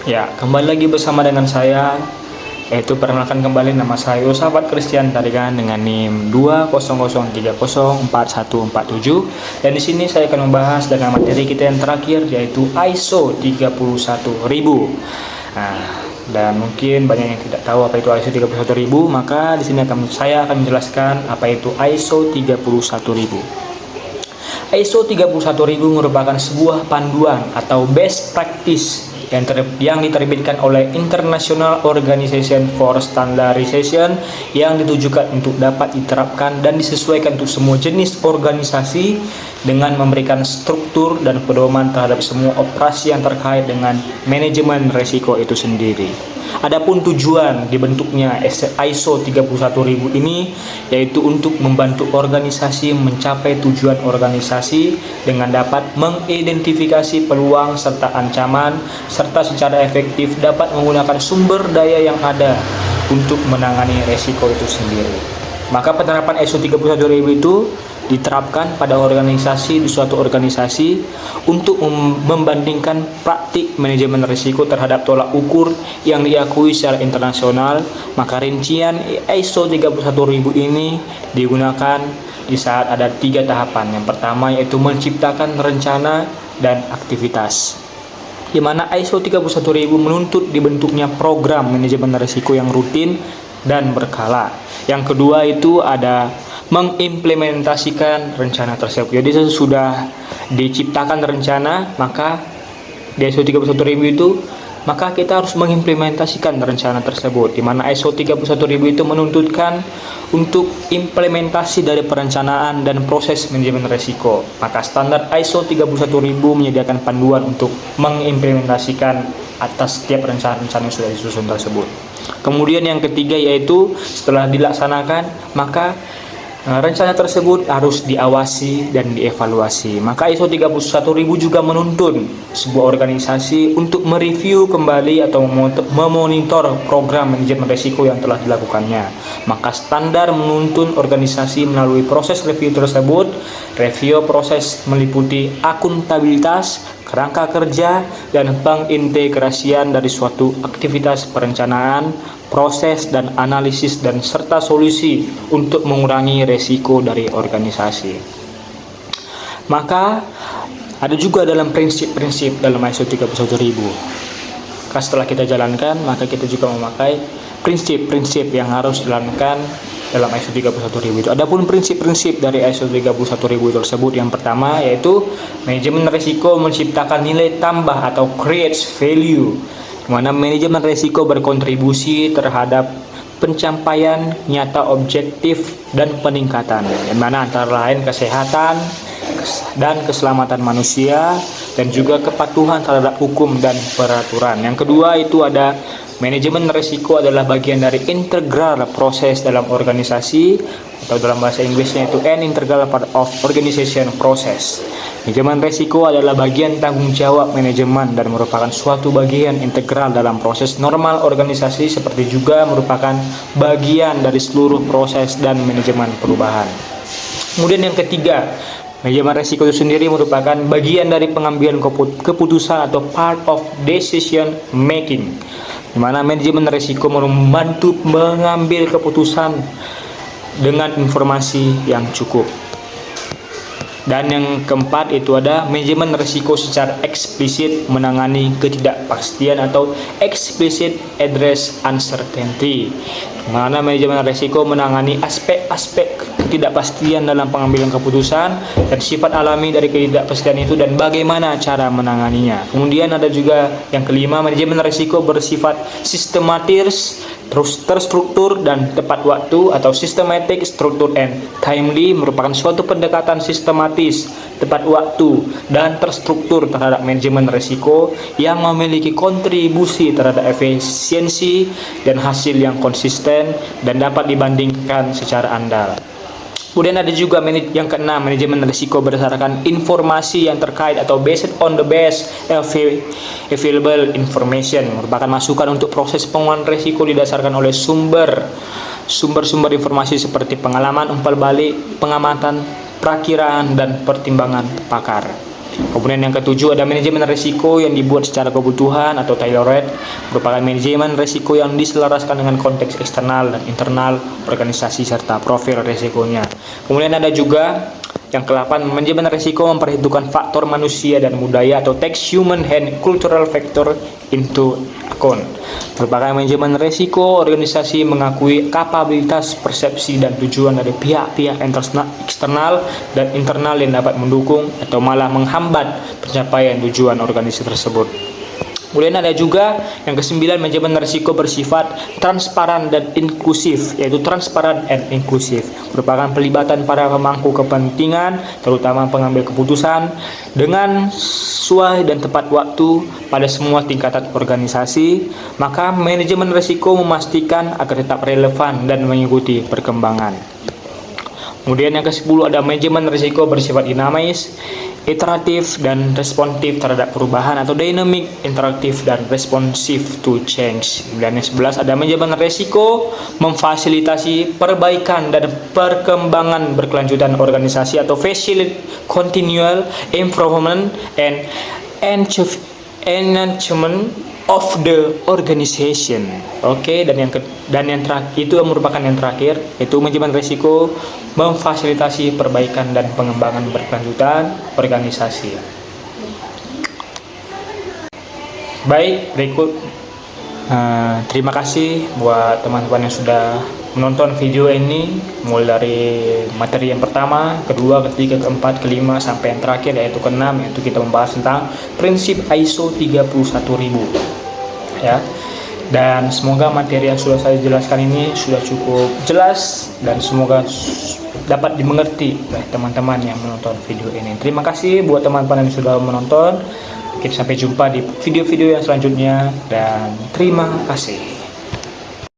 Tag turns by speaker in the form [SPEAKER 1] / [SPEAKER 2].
[SPEAKER 1] Ya, kembali lagi bersama dengan saya, yaitu perkenalkan kembali nama saya Yosafat Christian Tarigan dengan NIM 200304147. Dan di sini saya akan membahas dengan materi kita yang terakhir, yaitu ISO 31000. Nah, dan mungkin banyak yang tidak tahu apa itu ISO 31000, maka di sini saya akan menjelaskan apa itu ISO 31000. ISO 31000 merupakan sebuah panduan atau best practice yang diterbitkan oleh International Organization for Standardization, yang ditujukan untuk dapat diterapkan dan disesuaikan untuk semua jenis organisasi dengan memberikan struktur dan pedoman terhadap semua operasi yang terkait dengan manajemen risiko itu sendiri. Adapun tujuan dibentuknya ISO 31000 ini yaitu untuk membantu organisasi mencapai tujuan organisasi dengan dapat mengidentifikasi peluang serta ancaman, serta secara efektif dapat menggunakan sumber daya yang ada untuk menangani risiko itu sendiri. Maka penerapan ISO 31000 itu diterapkan pada di suatu organisasi untuk membandingkan praktik manajemen risiko terhadap tolak ukur yang diakui secara internasional. Maka rincian ISO 31000 ini digunakan di saat ada 3 tahapan. Yang pertama yaitu menciptakan rencana dan aktivitas, di mana ISO 31000 menuntut dibentuknya program manajemen risiko yang rutin dan berkala. Yang kedua itu ada mengimplementasikan rencana tersebut. Jadi sudah diciptakan rencana, maka di ISO 31000 itu maka kita harus mengimplementasikan rencana tersebut, di mana ISO 31000 itu menuntutkan untuk implementasi dari perencanaan dan proses manajemen risiko. Maka standar ISO 31000 menyediakan panduan untuk mengimplementasikan atas setiap rencana-rencana yang sudah disusun tersebut. Kemudian yang ketiga yaitu setelah dilaksanakan, maka rencana tersebut harus diawasi dan dievaluasi. Maka ISO 31000 juga menuntun sebuah organisasi untuk mereview kembali atau memonitor program manajemen risiko yang telah dilakukannya. Maka standar menuntun organisasi melalui proses review tersebut. Review proses meliputi akuntabilitas, kerangka kerja, dan pengintegrasian dari suatu aktivitas perencanaan, proses dan analisis, dan serta solusi untuk mengurangi resiko dari organisasi. Maka ada juga dalam prinsip-prinsip dalam ISO 31000. Setelah kita jalankan, maka kita juga memakai prinsip-prinsip yang harus dijalankan dalam ISO 31000 itu. Adapun prinsip-prinsip dari ISO 31000 tersebut, yang pertama yaitu manajemen risiko menciptakan nilai tambah atau creates value, di mana manajemen risiko berkontribusi terhadap pencapaian nyata objektif dan peningkatan, di mana antara lain kesehatan dan keselamatan manusia dan juga kepatuhan terhadap hukum dan peraturan. Yang kedua itu ada manajemen risiko adalah bagian dari integral proses dalam organisasi, atau dalam bahasa Inggrisnya itu an integral part of organization process. Manajemen risiko adalah bagian tanggung jawab manajemen dan merupakan suatu bagian integral dalam proses normal organisasi, seperti juga merupakan bagian dari seluruh proses dan manajemen perubahan. Kemudian yang ketiga, manajemen risiko itu sendiri merupakan bagian dari pengambilan keputusan atau part of decision making, di mana manajemen risiko membantu mengambil keputusan dengan informasi yang cukup. Dan yang keempat itu ada manajemen risiko secara eksplisit menangani ketidakpastian atau explicit address uncertainty, di mana manajemen risiko menangani aspek-aspek ketidakpastian dalam pengambilan keputusan dan sifat alami dari ketidakpastian itu dan bagaimana cara menanganinya. Kemudian ada juga yang kelima, manajemen risiko bersifat sistematis, terstruktur dan tepat waktu atau systematic, structured and timely, merupakan suatu pendekatan sistematis, tepat waktu dan terstruktur terhadap manajemen risiko yang memiliki kontribusi terhadap efisiensi dan hasil yang konsisten dan dapat dibandingkan secara andal. Kemudian ada juga yang keenam, manajemen risiko berdasarkan informasi yang terkait atau based on the best available information, merupakan masukan untuk proses penguatan risiko didasarkan oleh sumber-sumber informasi seperti pengalaman, umpan balik, pengamatan, perakiraan, dan pertimbangan pakar. Kemudian yang ketujuh ada manajemen risiko yang dibuat secara kebutuhan atau tailored, merupakan manajemen risiko yang diselaraskan dengan konteks eksternal dan internal organisasi serta profil risikonya. Kemudian ada juga yang ke-8, manajemen risiko memperhitungkan faktor manusia dan budaya atau takes human and cultural factor into account. Merupakan manajemen risiko organisasi mengakui kapabilitas, persepsi, dan tujuan dari pihak-pihak eksternal dan internal yang dapat mendukung atau malah menghambat pencapaian tujuan organisasi tersebut. Kemudian ada juga yang ke-9, manajemen risiko bersifat transparan dan inklusif, yaitu transparan and inklusif. Merupakan pelibatan para pemangku kepentingan, terutama pengambil keputusan, dengan sesuai dan tepat waktu pada semua tingkatan organisasi. Maka manajemen risiko memastikan agar tetap relevan dan mengikuti perkembangan. Kemudian yang ke-10 ada manajemen risiko bersifat dinamis, iteratif dan responsif terhadap perubahan atau dynamic, interaktif dan responsif to change. Dan yang 11 ada manajemen risiko memfasilitasi perbaikan dan perkembangan berkelanjutan organisasi atau facilitate continual improvement and enhancement of the organization. Oke, dan yang terakhir itu merupakan yang terakhir, yaitu manajemen risiko memfasilitasi perbaikan dan pengembangan berkelanjutan organisasi. Baik, berikut terima kasih buat teman-teman yang sudah menonton video ini, mulai dari materi yang pertama, kedua, ketiga, keempat, kelima, sampai yang terakhir yaitu keenam, yaitu kita membahas tentang prinsip ISO 31000 ya. Dan semoga materi yang sudah saya jelaskan ini sudah cukup jelas dan semoga dapat dimengerti oleh teman-teman yang menonton video ini. Terima kasih buat teman-teman yang sudah menonton. Kita sampai jumpa di video-video yang selanjutnya dan terima kasih.